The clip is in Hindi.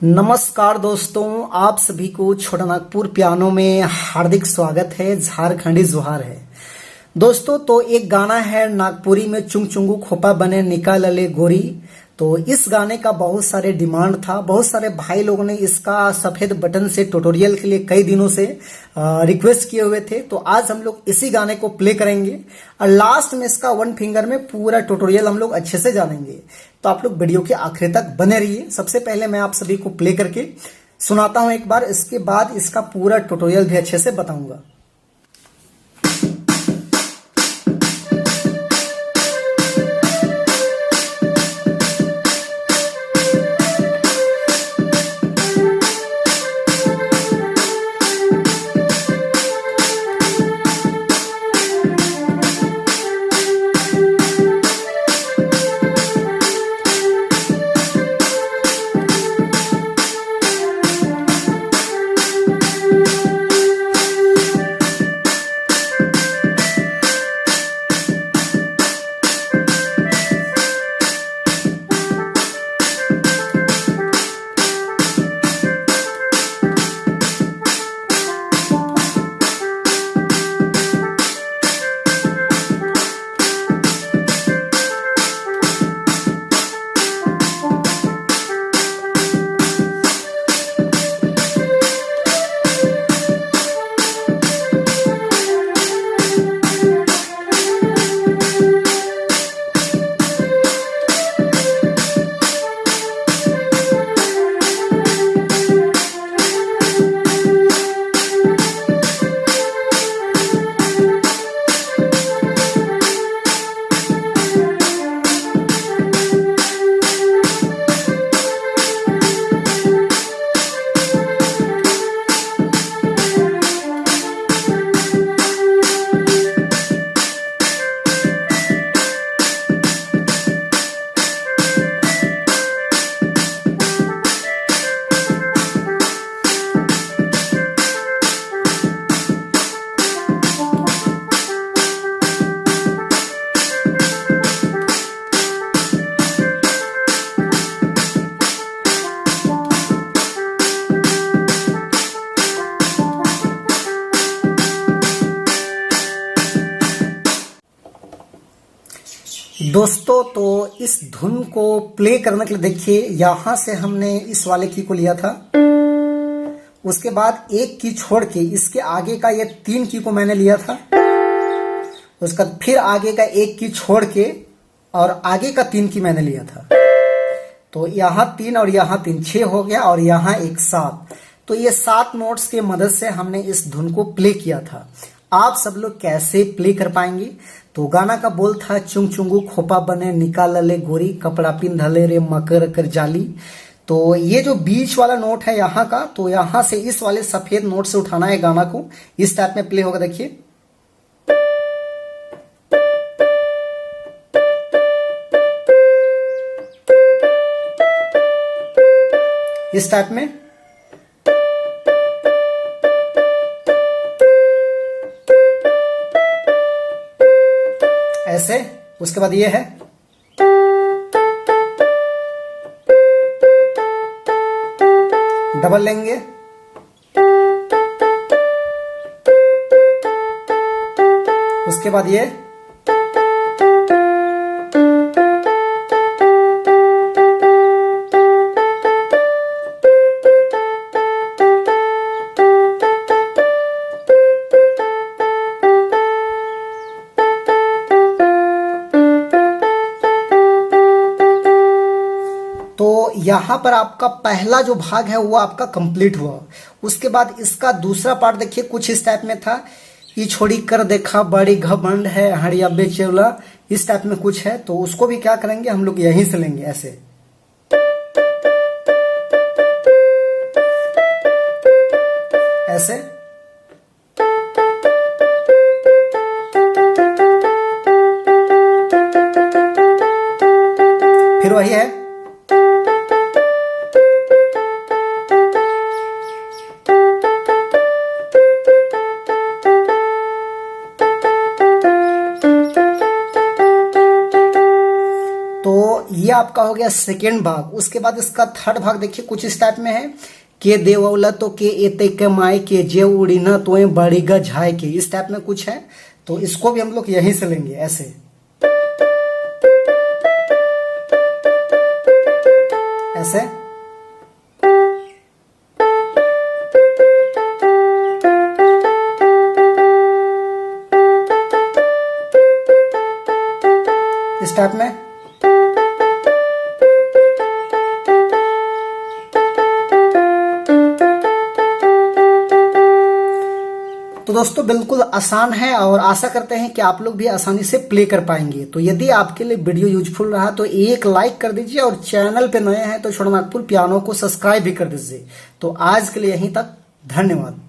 नमस्कार दोस्तों, आप सभी को छोटा नागपुर पियानो में हार्दिक स्वागत है। झारखंडी जोहार है दोस्तों। तो एक गाना है नागपुरी में, चुंग चुंगू खोपा बने निकाल ले गोरी। तो इस गाने का बहुत सारे डिमांड था, बहुत सारे भाई लोगों ने इसका सफेद बटन से ट्यूटोरियल के लिए कई दिनों से रिक्वेस्ट किए हुए थे। तो आज हम लोग इसी गाने को प्ले करेंगे और लास्ट में इसका वन फिंगर में पूरा ट्यूटोरियल हम लोग अच्छे से जानेंगे। तो आप लोग वीडियो के आखिर तक बने रहिए। सबसे पहले मैं आप सभी को प्ले करके सुनाता हूं एक बार, इसके बाद इसका पूरा ट्यूटोरियल भी अच्छे से बताऊंगा। दोस्तों, तो इस धुन को प्ले करने के लिए देखिए, यहां से हमने इस वाले की को लिया था, उसके बाद एक की छोड़ के इसके आगे का ये 3 की को मैंने लिया था, उसके बाद फिर आगे का एक की छोड़ के और आगे का 3 की मैंने लिया था। तो यहाँ 3 और यहाँ 3, 6 हो गया और यहाँ एक 7। तो ये 7 नोट्स के मदद से हमने इस धुन को प्ले किया था। आप सब लोग कैसे प्ले कर पाएंगे? तो गाना का बोल था, चुंग चुंगू खोपा बने निकाल ले गोरी, कपड़ा पिंधले रे मकर कर जाली। तो ये जो बीच वाला नोट है यहाँ का, तो यहाँ से इस वाले सफेद नोट से उठाना है गाना को। इस टाइप में प्ले होगा, देखिए। इस टाइप में ऐसे। उसके बाद ये है, डबल लेंगे, उसके बाद ये, यहां पर आपका पहला जो भाग है वो आपका कंप्लीट हुआ। उसके बाद इसका दूसरा पार्ट देखिए, कुछ इस टाइप में था, ये छोड़ी कर देखा बड़ी घमंड है हड़िया बेचेवला। इस टाइप में कुछ है, तो उसको भी क्या करेंगे हम लोग, यहीं से लेंगे ऐसे। ऐसे फिर वही है, आपका हो गया सेकेंड भाग। उसके बाद इसका थर्ड भाग देखिए कुछ इस टाइप में है, के देवौला तो के एते के माय के जे उड़ी ना तो बड़ी गझाए के, इस टाइप में कुछ है। तो इसको भी हम लोग यहीं से लेंगे ऐसे, ऐसे। इस टाइप में। तो दोस्तों बिल्कुल आसान है और आशा करते हैं कि आप लोग भी आसानी से प्ले कर पाएंगे। तो यदि आपके लिए वीडियो यूजफुल रहा तो एक लाइक कर दीजिए और चैनल पे नए हैं तो छोटा नागपुर पियानो को सब्सक्राइब भी कर दीजिए। तो आज के लिए यहीं तक, धन्यवाद।